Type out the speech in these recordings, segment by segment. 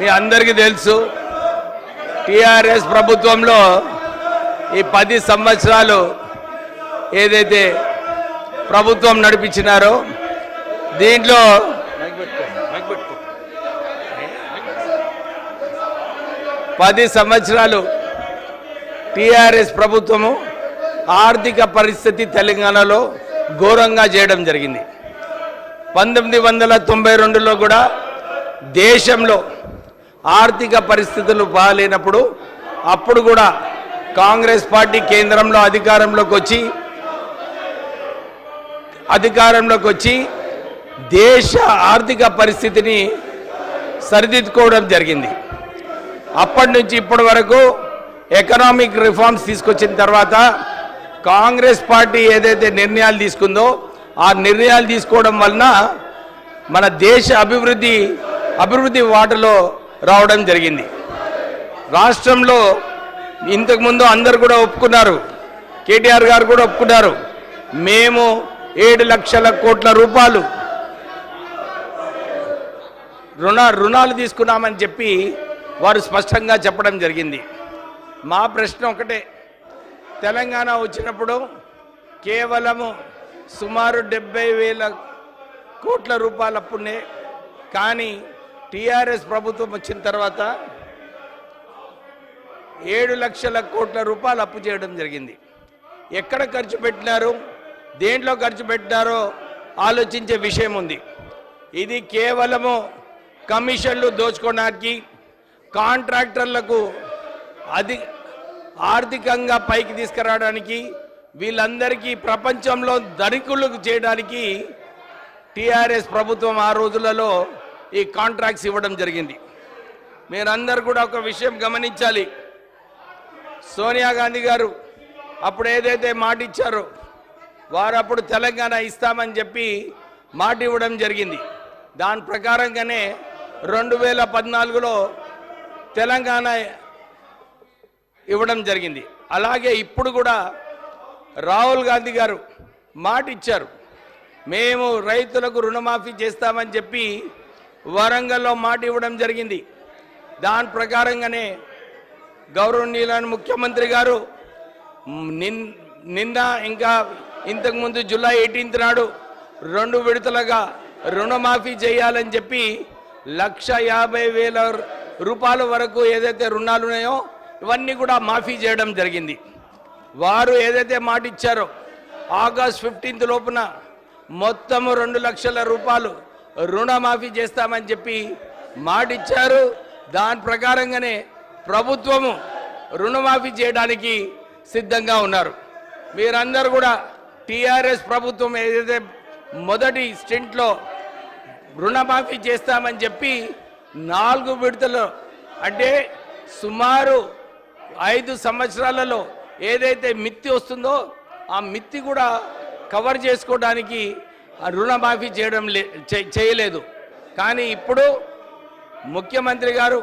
మీ అందరికీ తెలుసు టిఆర్ఎస్ ప్రభుత్వంలో ఈ 10 సంవత్సరాలు ఏదైతే ప్రభుత్వం నడిపించినారో దీంట్లో 10 సంవత్సరాలు టిఆర్ఎస్ ప్రభుత్వము ఆర్థిక పరిస్థితి తెలంగాణలో ఘోరంగా చేయడం జరిగింది. 1992లో కూడా దేశంలో ఆర్థిక పరిస్థితులు బాగాలేనప్పుడు అప్పుడు కూడా కాంగ్రెస్ పార్టీ కేంద్రంలో అధికారంలోకి వచ్చి దేశ ఆర్థిక పరిస్థితిని సరిదిద్దుకోవడం జరిగింది. అప్పటి నుంచి ఇప్పటి వరకు ఎకనామిక్ రిఫార్మ్స్ తీసుకొచ్చిన తర్వాత కాంగ్రెస్ పార్టీ ఏదైతే నిర్ణయాలు తీసుకుందో ఆ నిర్ణయాలు తీసుకోవడం వలన మన దేశ అభివృద్ధి వాటలో రావడం జరిగింది. రాష్ట్రంలో ఇంతకుముందు అందరు కూడా ఒప్పుకున్నారు, కేటీఆర్ గారు కూడా ఒప్పుకున్నారు, మేము 7 లక్షల కోట్ల రూపాయలు రుణాలు తీసుకున్నామని చెప్పి వారు స్పష్టంగా చెప్పడం జరిగింది. మా ప్రశ్న ఒకటే, తెలంగాణ వచ్చినప్పుడు కేవలము సుమారు 70,000 కోట్ల రూపాయలు అప్పుడే, కానీ టిఆర్ఎస్ ప్రభుత్వం వచ్చిన తర్వాత 7 లక్షల కోట్ల రూపాయలు అప్పు చేయడం జరిగింది. ఎక్కడ ఖర్చు పెట్టినారు, దేంట్లో ఖర్చు పెట్టినారో ఆలోచించే విషయం ఉంది. ఇది కేవలము కమిషన్లు దోచుకోవడానికి, కాంట్రాక్టర్లకు ఆర్థికంగా పైకి తీసుకురావడానికి, వీళ్ళందరికీ ప్రపంచంలో ధనికులు చేయడానికి టిఆర్ఎస్ ప్రభుత్వం ఆ రోజులలో ఈ కాంట్రాక్ట్స్ ఇవ్వడం జరిగింది. మీరందరూ కూడా ఒక విషయం గమనించాలి, సోనియా గాంధీ గారు అప్పుడు ఏదైతే మాట ఇచ్చారో వారు అప్పుడు తెలంగాణ ఇస్తామని చెప్పి మాట ఇవ్వడం జరిగింది. దాని ప్రకారంగానే 2014లో తెలంగాణ ఇవ్వడం జరిగింది. అలాగే ఇప్పుడు కూడా రాహుల్ గాంధీ గారు మాట ఇచ్చారు, మేము రైతులకు రుణమాఫీ చేస్తామని చెప్పి వరంగల్లో మాట ఇవ్వడం జరిగింది. దాని ప్రకారంగానే గౌరవనీయులైన ముఖ్యమంత్రి గారు నిన్న ఇంకా ఇంతకుముందు జూలై 18 నాడు 2 విడతలుగా రుణమాఫీ చేయాలని చెప్పి 1,50,000 రూపాయల వరకు ఏదైతే రుణాలు ఉన్నాయో ఇవన్నీ కూడా మాఫీ చేయడం జరిగింది. వారు ఏదైతే మాట ఇచ్చారో ఆగస్ట్ 15 లోపున మొత్తము 2 లక్షల రూపాయలు రుణమాఫీ చేస్తామని చెప్పి మాట ఇచ్చారు. దాని ప్రకారంగానే ప్రభుత్వము రుణమాఫీ చేయడానికి సిద్ధంగా ఉన్నారు. మీరందరూ కూడా టిఆర్ఎస్ ప్రభుత్వం ఏదైతే మొదటి స్టెంట్లో రుణమాఫీ చేస్తామని చెప్పి 4 విడతలు అంటే సుమారు 5 సంవత్సరాలలో ఏదైతే మిత్తి వస్తుందో ఆ మిత్తి కూడా కవర్ చేసుకోవడానికి రుణమాఫీ చేయలేదు. కానీ ఇప్పుడు ముఖ్యమంత్రి గారు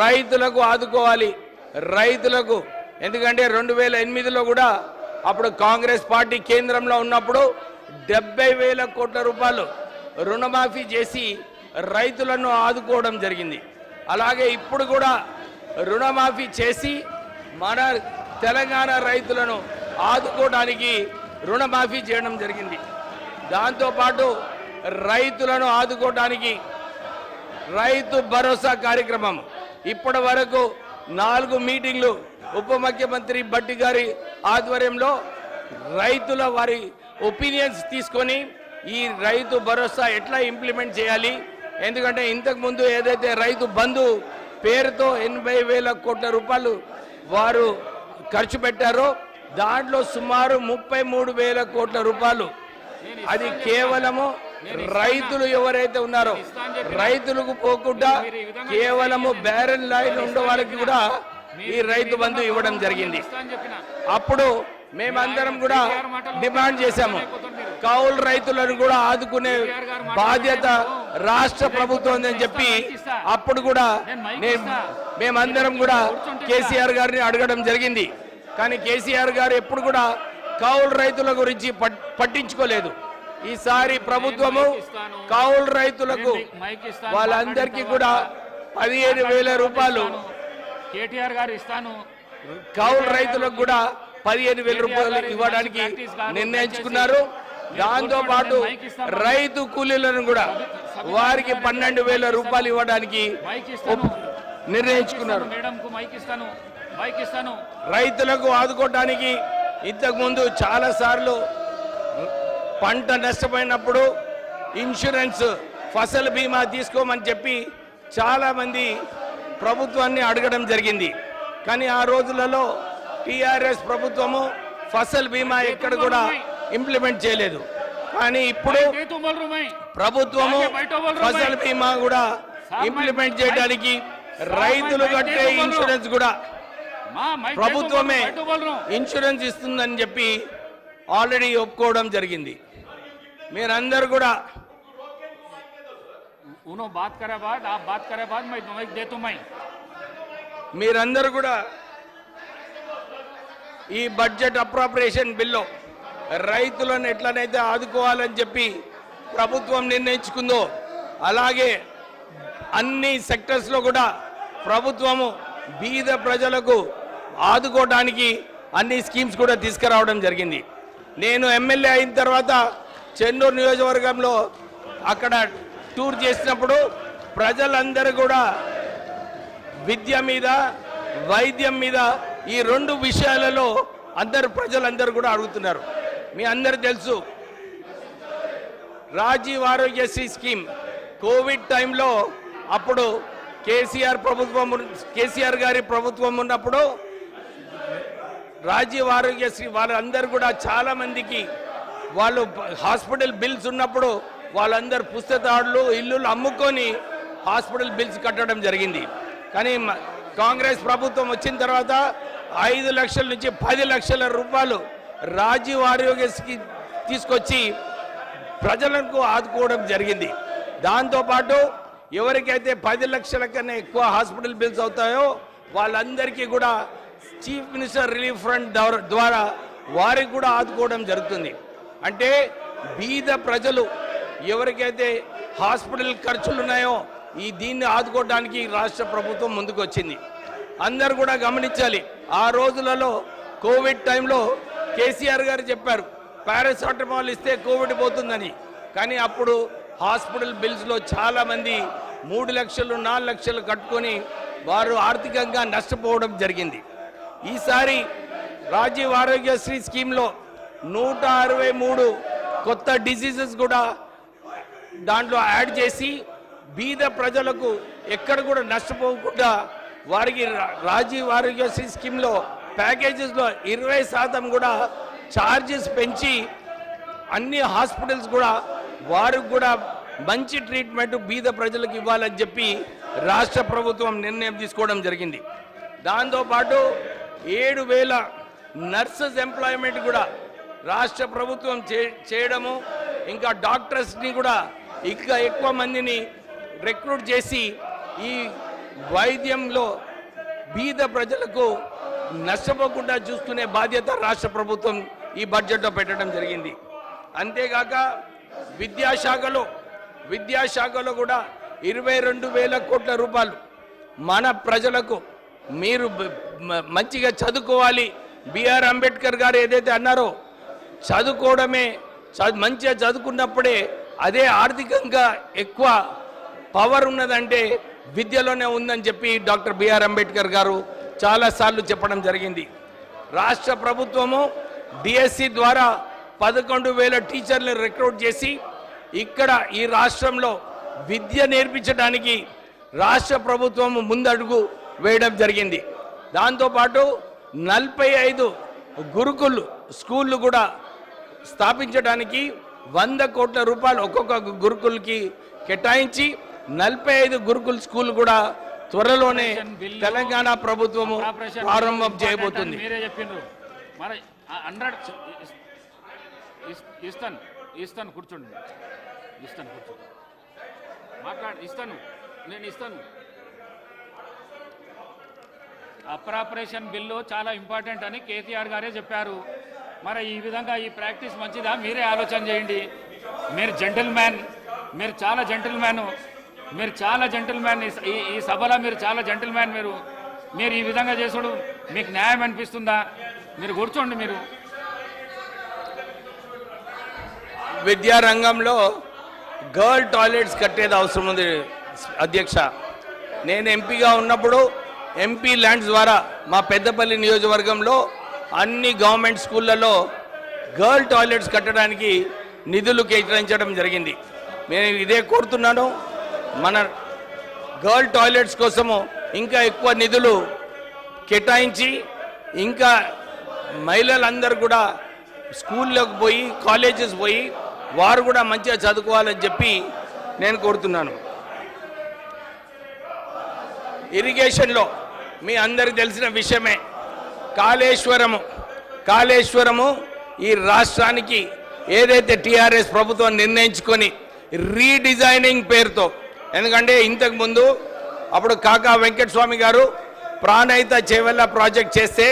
రైతులకు ఆదుకోవాలి, రైతులకు, ఎందుకంటే 2008లో కూడా అప్పుడు కాంగ్రెస్ పార్టీ కేంద్రంలో ఉన్నప్పుడు 70,000 కోట్ల రూపాయలు రుణమాఫీ చేసి రైతులను ఆదుకోవడం జరిగింది. అలాగే ఇప్పుడు కూడా రుణమాఫీ చేసి మన తెలంగాణ రైతులను ఆదుకోవడానికి రుణమాఫీ చేయడం జరిగింది. దాంతోపాటు రైతులను ఆదుకోవడానికి రైతు భరోసా కార్యక్రమం ఇప్పటి వరకు 4 మీటింగ్లు ఉప ముఖ్యమంత్రి భట్టి గారి ఆధ్వర్యంలో రైతుల వారి ఒపీనియన్స్ తీసుకొని ఈ రైతు భరోసా ఎట్లా ఇంప్లిమెంట్ చేయాలి, ఎందుకంటే ఇంతకుముందు ఏదైతే రైతు బంధు పేరుతో 80,000 కోట్ల రూపాయలు వారు ఖర్చు పెట్టారో దాంట్లో సుమారు 33,000 కోట్ల రూపాయలు అది కేవలము రైతులు ఎవరైతే ఉన్నారో రైతులకు పోకుండా కేవలము బ్యారెన్ లైన్ ఉండే వాళ్ళకి కూడా ఈ రైతు బంధు ఇవ్వడం జరిగింది. అప్పుడు మేమందరం కూడా డిమాండ్ చేశాము, కౌలు రైతులను కూడా ఆదుకునే బాధ్యత రాష్ట్ర ప్రభుత్వం అని చెప్పి అప్పుడు కూడా మేమందరం కూడా కేసీఆర్ గారిని అడగడం జరిగింది. కానీ కేసీఆర్ గారు ఎప్పుడు కూడా కౌలు రైతుల గురించి పట్టించుకోలేదు. ఈసారి ప్రభుత్వము కౌలు రైతులకు వాళ్ళందరికీ కూడా 15,000 రూపాయలు కేటీఆర్ గారు ఇస్తాను, కౌలు రైతులకు కూడా 15,000 రూపాయలు ఇవ్వడానికి నిర్ణయించుకున్నారు. దాంతో పాటు రైతు కూలీలను కూడా వారికి 12,000 రూపాయలు ఇవ్వడానికి నిర్ణయించుకున్నారు. రైతులకు ఆదుకోవడానికి ఇంతకుముందు చాలా సార్లు పంట నష్టపోయినప్పుడు ఇన్సూరెన్స్ ఫసల్ బీమా తీసుకోమని చెప్పి చాలా మంది ప్రభుత్వాన్ని అడగడం జరిగింది. కానీ ఆ రోజులలో టిఆర్ఎస్ ప్రభుత్వము ఫసల్ బీమా ఎక్కడ కూడా ఇంప్లిమెంట్ చేయలేదు. కానీ ఇప్పుడు ప్రభుత్వము ఫసల్ బీమా కూడా ఇంప్లిమెంట్ చేయడానికి రైతులు కట్టే ఇన్సూరెన్స్ కూడా ప్రభుత్వమే ఇన్సూరెన్స్ ఇస్తుందని చెప్పి ఆల్రెడీ ఒప్పుకోవడం జరిగింది. మీరందరూ కూడా మీరందరూ కూడా ఈ బడ్జెట్ అప్రాప్రియేషన్ బిల్లు రైతులను ఎట్లనైతే ఆదుకోవాలని చెప్పి ప్రభుత్వం నిర్ణయించుకుందో అలాగే అన్ని సెక్టర్స్లో కూడా ప్రభుత్వము బీద ప్రజలకు ఆదుకోవడానికి అన్ని స్కీమ్స్ కూడా తీసుకురావడం జరిగింది. నేను ఎమ్మెల్యే అయిన తర్వాత చెన్నూరు నియోజకవర్గంలో అక్కడ టూర్ చేసినప్పుడు ప్రజలందరూ కూడా విద్య మీద వైద్యం మీద ఈ 2 విషయాలలో ప్రజలందరూ కూడా అడుగుతున్నారు. మీ అందరూ తెలుసు రాజీవ్ ఆరోగ్యశ్రీ స్కీమ్ కోవిడ్ టైంలో అప్పుడు కేసీఆర్ గారి ప్రభుత్వం ఉన్నప్పుడు రాజీవ్ ఆరోగ్యశ్రీ వాళ్ళందరూ కూడా చాలా మందికి వాళ్ళు హాస్పిటల్ బిల్స్ ఉన్నప్పుడు వాళ్ళందరూ పుస్తకాలు ఇల్లు అమ్ముకొని హాస్పిటల్ బిల్స్ కట్టడం జరిగింది. కానీ కాంగ్రెస్ ప్రభుత్వం వచ్చిన తర్వాత 5 లక్షల నుంచి 10 లక్షల రూపాయలు రాజీవ్ ఆరోగ్యశ్రీ తీసుకొచ్చి ప్రజలకు ఆదుకోవడం జరిగింది. దాంతోపాటు ఎవరికైతే 10 లక్షల కన్నా ఎక్కువ హాస్పిటల్ బిల్స్ అవుతాయో వాళ్ళందరికీ కూడా చీఫ్ మినిస్టర్ రిలీఫ్ ఫండ్ ద్వారా వారికి కూడా ఆదుకోవడం జరుగుతుంది. అంటే బీద ప్రజలు ఎవరికైతే హాస్పిటల్ ఖర్చులు ఉన్నాయో దీన్ని ఆదుకోవడానికి రాష్ట్ర ప్రభుత్వం ముందుకు వచ్చింది. అందరు కూడా గమనించాలి, ఆ రోజులలో కోవిడ్ టైంలో కేసీఆర్ గారు చెప్పారు పారాసిటమాల్ ఇస్తే కోవిడ్ పోతుందని. కానీ అప్పుడు హాస్పిటల్ బిల్స్లో చాలామంది 3 లక్షలు 4 లక్షలు కట్టుకొని వారు ఆర్థికంగా నష్టపోవడం జరిగింది. ఈసారి రాజీవ్ ఆరోగ్యశ్రీ స్కీమ్లో 163 కొత్త డిసీజెస్ కూడా దాంట్లో యాడ్ చేసి బీద ప్రజలకు ఎక్కడ కూడా నష్టపోకుండా వారికి రాజీవ్ ఆరోగ్యశ్రీ స్కీమ్లో ప్యాకేజెస్లో 20% కూడా ఛార్జెస్ పెంచి అన్ని హాస్పిటల్స్ కూడా వారికి కూడా మంచి ట్రీట్మెంట్ బీద ప్రజలకు ఇవ్వాలని చెప్పి రాష్ట్ర ప్రభుత్వం నిర్ణయం తీసుకోవడం జరిగింది. దాంతోపాటు 7,000 నర్సెస్ ఎంప్లాయ్మెంట్ కూడా రాష్ట్ర ప్రభుత్వం చేయడము, ఇంకా డాక్టర్స్ని కూడా ఇంకా ఎక్కువ మందిని రిక్రూట్ చేసి ఈ వైద్యంలో బీద ప్రజలకు నష్టపోకుండా చూసుకునే బాధ్యత రాష్ట్ర ప్రభుత్వం ఈ బడ్జెట్లో పెట్టడం జరిగింది. అంతేగాక విద్యాశాఖలో కూడా 22,000 కోట్ల రూపాయలు మన ప్రజలకు మీరు మంచిగా చదువుకోవాలి. బిఆర్ అంబేద్కర్ గారు ఏదైతే అన్నారో చదువుకోవడమే మంచిగా చదువుకున్నప్పుడే అదే ఆర్థికంగా ఎక్కువ పవర్ ఉన్నదంటే విద్యలోనే ఉందని చెప్పి డాక్టర్ బిఆర్ అంబేద్కర్ గారు చాలాసార్లు చెప్పడం జరిగింది. రాష్ట్ర ప్రభుత్వము డిఎస్సి ద్వారా 11,000 టీచర్లు రిక్రూట్ చేసి ఇక్కడ ఈ రాష్ట్రంలో విద్య నేర్పించడానికి రాష్ట్ర ప్రభుత్వం ముందడుగు వేయడం జరిగింది. దాంతోపాటు 45 గురుకుల్ స్కూళ్ళు కూడా స్థాపించడానికి 100 కోట్ల రూపాయలు ఒక్కొక్క గురుకుల్కి కేటాయించి 45 గురుకుల్ స్కూల్ కూడా త్వరలోనే తెలంగాణ ప్రభుత్వము ప్రారంభం చేయబోతుంది. ఇస్తాను కూర్చోండి, నేను ఇస్తాను. అప్రాపరేషన్ బిల్లు చాలా ఇంపార్టెంట్ అని కేసీఆర్ గారే చెప్పారు. మరి ఈ విధంగా ఈ ప్రాక్టీస్ మంచిదా? మీరే ఆలోచన చేయండి. మీరు జెంటిల్మ్యాన్, మీరు చాలా జెంటిల్మ్యాన్. మీరు చాలా జెంటిల్మ్యాన్, ఈ సభలో మీరు చాలా జెంటిల్మ్యాన్. మీరు ఈ విధంగా చేసుడు మీకు న్యాయం అనిపిస్తుందా? మీరు కూర్చోండి. మీరు విద్యారంగంలో గర్ల్ టాయిలెట్స్ కట్టేది అవసరం ఉంది అధ్యక్ష. నేను ఎంపీగా ఉన్నప్పుడు ఎంపీ ల్యాండ్స్ ద్వారా మా పెద్దపల్లి నియోజకవర్గంలో అన్ని గవర్నమెంట్ స్కూళ్ళలో గర్ల్ టాయిలెట్స్ కట్టడానికి నిధులు కేటాయించడం జరిగింది. నేను ఇదే కోరుతున్నాను, మన గర్ల్ టాయిలెట్స్ కోసము ఇంకా ఎక్కువ నిధులు కేటాయించి ఇంకా మహిళలందరూ కూడా స్కూల్లోకి పోయి కాలేజెస్ పోయి వారు కూడా మంచిగా చదువుకోవాలని చెప్పి నేను కోరుతున్నాను. ఇరిగేషన్లో మీ అందరికి తెలిసిన విషయమే, కాళేశ్వరము ఈ రాష్ట్రానికి ఏదైతే టీఆర్ఎస్ ప్రభుత్వం నిర్ణయించుకొని రీడిజైనింగ్ పేరుతో, ఎందుకంటే ఇంతకుముందు అప్పుడు కాకా వెంకటస్వామి గారు ప్రాణహిత చేవెళ్ళ ప్రాజెక్ట్ చేస్తే